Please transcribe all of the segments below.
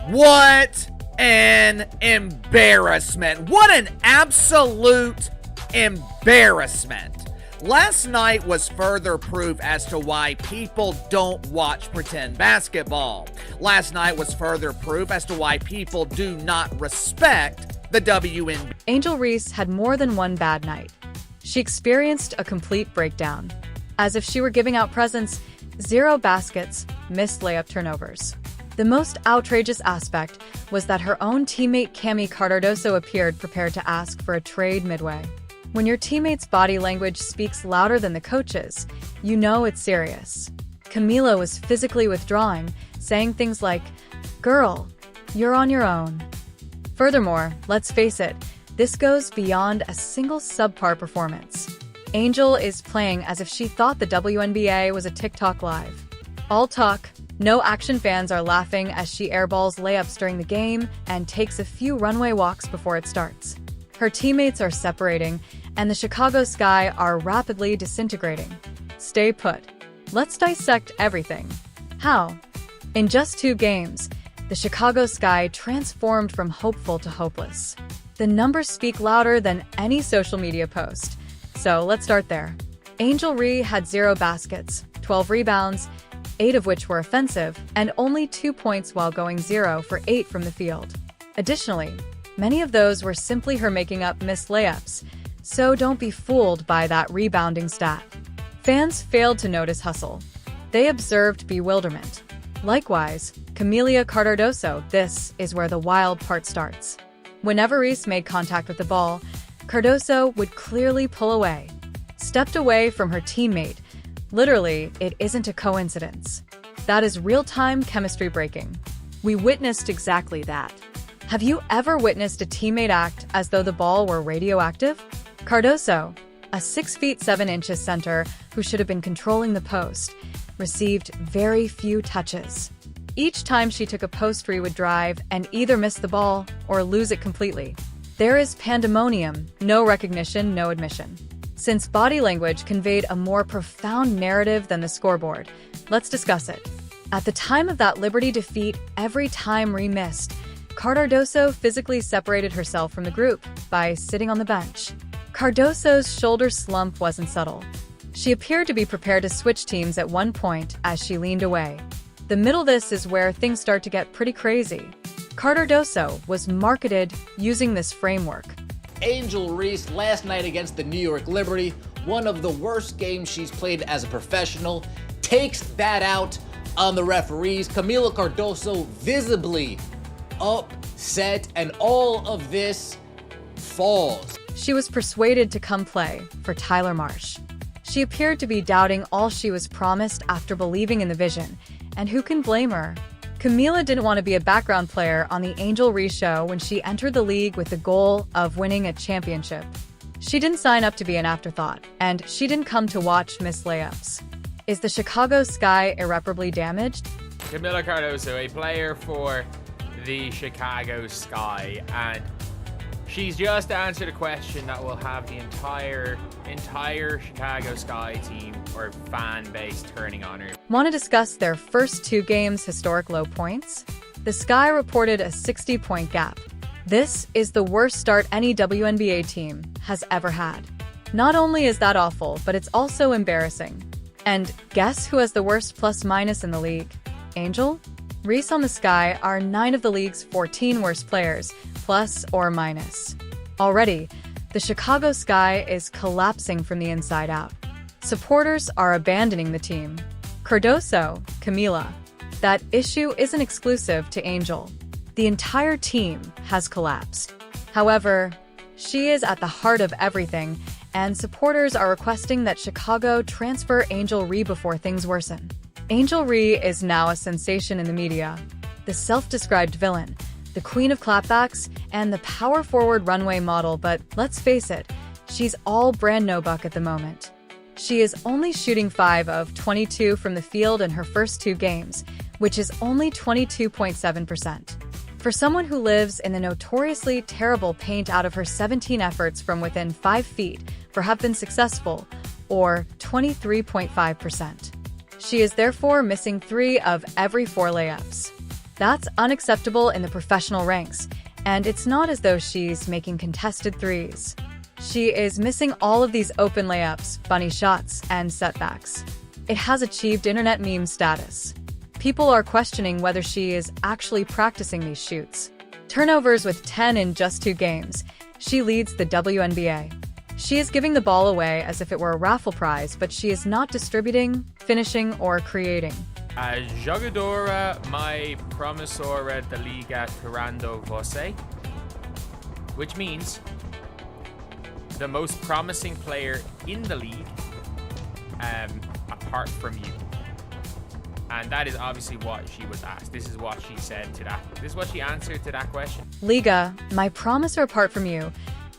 What an embarrassment. What an absolute embarrassment. Last night was further proof as to why people don't watch pretend basketball. Last night was further proof as to why people do not respect the WNBA. Angel Reese had more than one bad night. She experienced a complete breakdown. As if she were giving out presents, 0 baskets, missed layup turnovers. The most outrageous aspect was that her own teammate Kamilla Cardoso appeared prepared to ask for a trade midway. When your teammate's body language speaks louder than the coach's, you know it's serious. Kamilla was physically withdrawing, saying things like, "Girl, you're on your own." Furthermore, let's face it, this goes beyond a single subpar performance. Angel is playing as if she thought the WNBA was a TikTok live. All talk, no action. Fans are laughing as she airballs layups during the game and takes a few runway walks before it starts. Her teammates are separating, and the Chicago Sky are rapidly disintegrating. Stay put. Let's dissect everything. How? In just 2 games, the Chicago Sky transformed from hopeful to hopeless. The numbers speak louder than any social media post. So let's start there. Angel Reese had 0 baskets, 12 rebounds, 8 of which were offensive, and only 2 points while going 0 for 8 from the field. Additionally, many of those were simply her making up missed layups, so don't be fooled by that rebounding stat. Fans failed to notice hustle. They observed bewilderment. Likewise, Kamilla Cardoso, this is where the wild part starts. Whenever Reese made contact with the ball, Cardoso would clearly pull away, stepped away from her teammate. Literally, it isn't a coincidence. That is real-time chemistry breaking. We witnessed exactly that. Have you ever witnessed a teammate act as though the ball were radioactive? Cardoso, a 6 feet 7 inches center who should have been controlling the post, received very few touches. Each time she took a post, Reese would drive and either miss the ball or lose it completely. There is pandemonium, no recognition, no admission. Since body language conveyed a more profound narrative than the scoreboard, let's discuss it. At the time of that Liberty defeat, every time Reese missed, Cardoso physically separated herself from the group by sitting on the bench. Cardoso's shoulder slump wasn't subtle. She appeared to be prepared to switch teams at one point as she leaned away. The middle, this is where things start to get pretty crazy. Cardoso was marketed using this framework. Angel Reese last night against the New York Liberty, one of the worst games she's played as a professional, takes that out on the referees. Kamilla Cardoso visibly upset, and all of this falls. She was persuaded to come play for Tyler Marsh. She appeared to be doubting all she was promised after believing in the vision, and who can blame her? Kamilla didn't want to be a background player on the Angel Reese show when she entered the league with the goal of winning a championship. She didn't sign up to be an afterthought, and she didn't come to watch missed layups. Is the Chicago Sky irreparably damaged? Kamilla Cardoso, a player for the Chicago Sky, and she's just answered a question that will have the entire Chicago Sky team or fan base turning on her. Want to discuss their first 2 games' historic low points? The Sky reported a 60-point gap. This is the worst start any WNBA team has ever had. Not only is that awful, but it's also embarrassing. And guess who has the worst plus-minus in the league? Angel Reese on the Sky are 9 of the league's 14 worst players, plus or minus. Already, the Chicago Sky is collapsing from the inside out. Supporters are abandoning the team. Cardoso, Kamilla, that issue isn't exclusive to Angel. The entire team has collapsed. However, she is at the heart of everything, and supporters are requesting that Chicago transfer Angel Reese before things worsen. Angel Reese is now a sensation in the media. The self-described villain, the queen of clapbacks, and the power-forward runway model, but let's face it, she's all brand no buck at the moment. She is only shooting 5 of 22 from the field in her first 2 games, which is only 22.7%. For someone who lives in the notoriously terrible paint, out of her 17 efforts from within 5 feet have been successful, or 23.5%. She is therefore missing 3 of every 4 layups. That's unacceptable in the professional ranks, and it's not as though she's making contested threes. She is missing all of these open layups, bunny shots, and setbacks. It has achieved internet meme status. People are questioning whether she is actually practicing these shoots. Turnovers with 10 in just 2 games. She leads the WNBA. She is giving the ball away as if it were a raffle prize, but she is not distributing, finishing, or creating. A jogadora mais promissora da Liga tirando você, which means the most promising player in the league, apart from you. And that is obviously what she was asked. This is what she said to that. This is what she answered to that question. Liga, my promiser apart from you.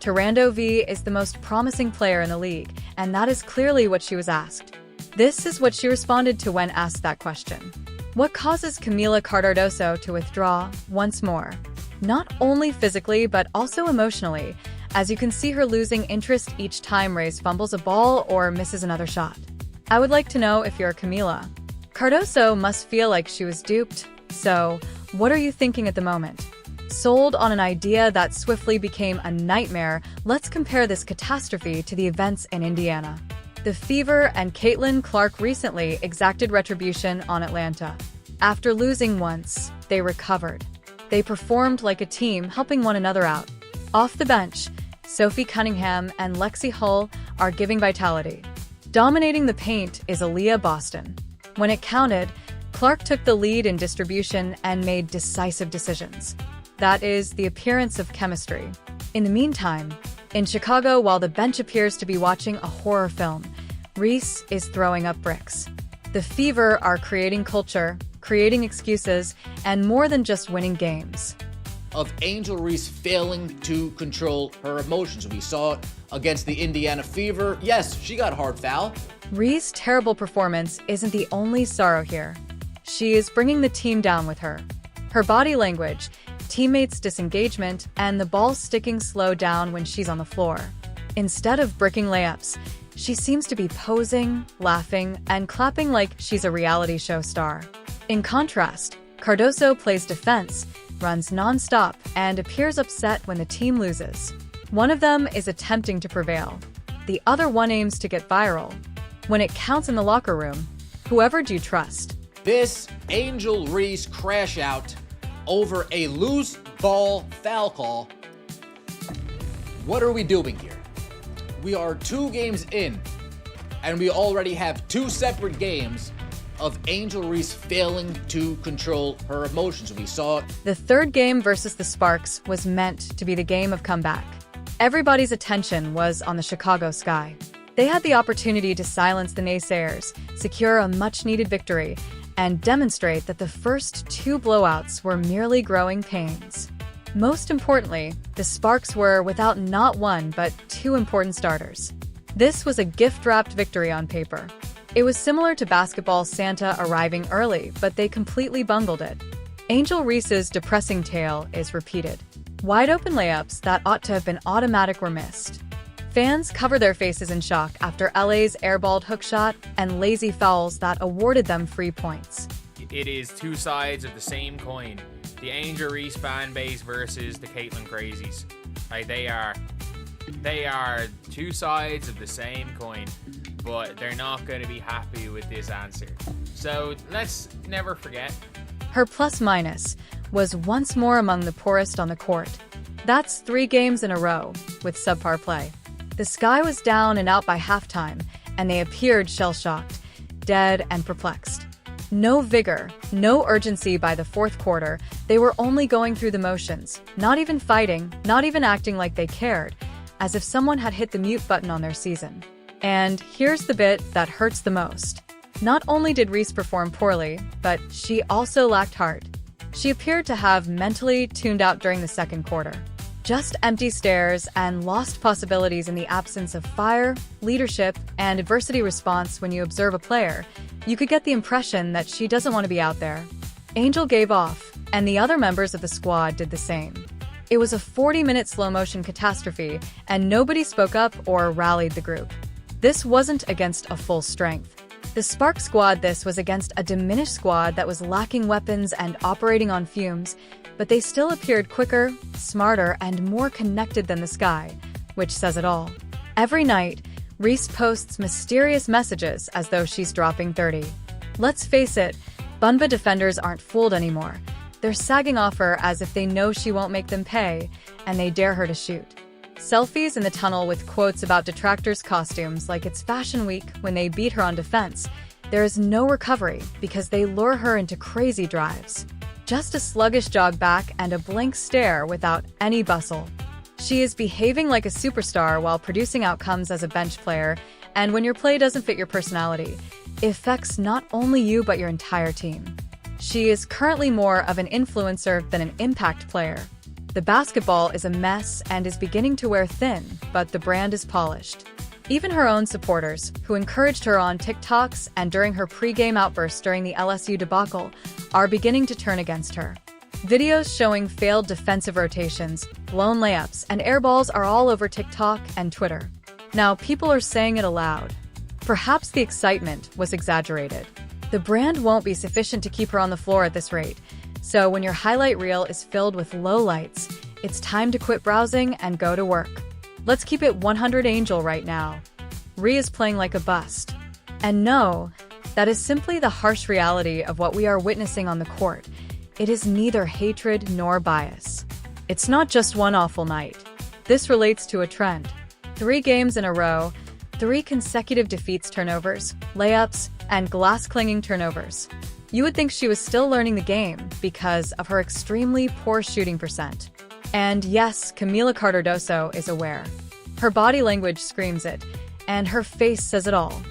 Tirando V is the most promising player in the league, and that is clearly what she was asked. This is what she responded to when asked that question. What causes Kamilla Cardoso to withdraw once more? Not only physically, but also emotionally, as you can see her losing interest each time Reese fumbles a ball or misses another shot. I would like to know if you're Kamilla. Cardoso must feel like she was duped, so what are you thinking at the moment? Sold on an idea that swiftly became a nightmare, let's compare this catastrophe to the events in Indiana. The Fever and Caitlin Clark recently exacted retribution on Atlanta. After losing once, they recovered. They performed like a team, helping one another out. Off the bench, Sophie Cunningham and Lexi Hull are giving vitality. Dominating the paint is Aaliyah Boston. When it counted, Clark took the lead in distribution and made decisive decisions. That is the appearance of chemistry. In the meantime, in Chicago, while the bench appears to be watching a horror film, Reese is throwing up bricks. The Fever are creating culture, creating excuses, and more than just winning games. Of Angel Reese failing to control her emotions. We saw it against the Indiana Fever. Yes, she got a hard foul. Reese's terrible performance isn't the only sorrow here. She is bringing the team down with her. Her body language, teammates' disengagement, and the ball sticking slow down when she's on the floor. Instead of bricking layups, she seems to be posing, laughing, and clapping like she's a reality show star. In contrast, Cardoso plays defense, runs non-stop, and appears upset when the team loses. One of them is attempting to prevail. The other one aims to get viral. When it counts in the locker room, whoever do you trust? This Angel Reese crash out over a loose ball foul call. What are we doing here? We are 2 games in, and we already have 2 separate games of Angel Reese failing to control her emotions. We saw it. The third game versus the Sparks was meant to be the game of comeback. Everybody's attention was on the Chicago Sky. They had the opportunity to silence the naysayers, secure a much-needed victory, and demonstrate that the first 2 blowouts were merely growing pains. Most importantly, the Sparks were without not 1 but 2 important starters. This was a gift-wrapped victory on paper. It was similar to basketball Santa arriving early, but they completely bungled it. Angel Reese's depressing tale is repeated. Wide-open layups that ought to have been automatic were missed. Fans cover their faces in shock after LA's airballed hook shot and lazy fouls that awarded them free points. It is 2 sides of the same coin. The Angel Reese fan base versus the Caitlin Crazies. Like, they are 2 sides of the same coin, but they're not going to be happy with this answer. So let's never forget. Her plus-minus was once more among the poorest on the court. That's 3 games in a row with subpar play. The Sky was down and out by halftime, and they appeared shell-shocked, dead and perplexed. No vigor, no urgency by the 4th quarter. They were only going through the motions, not even fighting, not even acting like they cared, as if someone had hit the mute button on their season. And here's the bit that hurts the most. Not only did Reese perform poorly, but she also lacked heart. She appeared to have mentally tuned out during the 2nd quarter. Just empty stares and lost possibilities in the absence of fire, leadership, and adversity response. When you observe a player, you could get the impression that she doesn't want to be out there. Angel gave off, and the other members of the squad did the same. It was a 40-minute slow-motion catastrophe, and nobody spoke up or rallied the group. This wasn't against a full strength. The Spark Squad this was against a diminished squad that was lacking weapons and operating on fumes, but they still appeared quicker, smarter, and more connected than the Sky, which says it all. Every night, Reese posts mysterious messages as though she's dropping 30. Let's face it, Bunba defenders aren't fooled anymore. They're sagging off her as if they know she won't make them pay, and they dare her to shoot. Selfies in the tunnel with quotes about detractors' costumes like it's Fashion Week when they beat her on defense. There is no recovery because they lure her into crazy drives. Just a sluggish jog back and a blank stare without any bustle. She is behaving like a superstar while producing outcomes as a bench player, and when your play doesn't fit your personality, it affects not only you but your entire team. She is currently more of an influencer than an impact player. The basketball is a mess and is beginning to wear thin, but the brand is polished. Even her own supporters, who encouraged her on TikToks and during her pre-game outbursts during the LSU debacle, are beginning to turn against her. Videos showing failed defensive rotations, blown layups, and airballs are all over TikTok and Twitter. Now, people are saying it aloud. Perhaps the excitement was exaggerated. The brand won't be sufficient to keep her on the floor at this rate. So when your highlight reel is filled with lowlights, it's time to quit browsing and go to work. Let's keep it 100 Angel right now. Rhea is playing like a bust. And no, that is simply the harsh reality of what we are witnessing on the court. It is neither hatred nor bias. It's not just one awful night. This relates to a trend. 3 games in a row, 3 consecutive defeats, turnovers, layups, and glass-clinging turnovers. You would think she was still learning the game because of her extremely poor shooting percent. And yes, Kamilla Cardoso is aware. Her body language screams it, and her face says it all.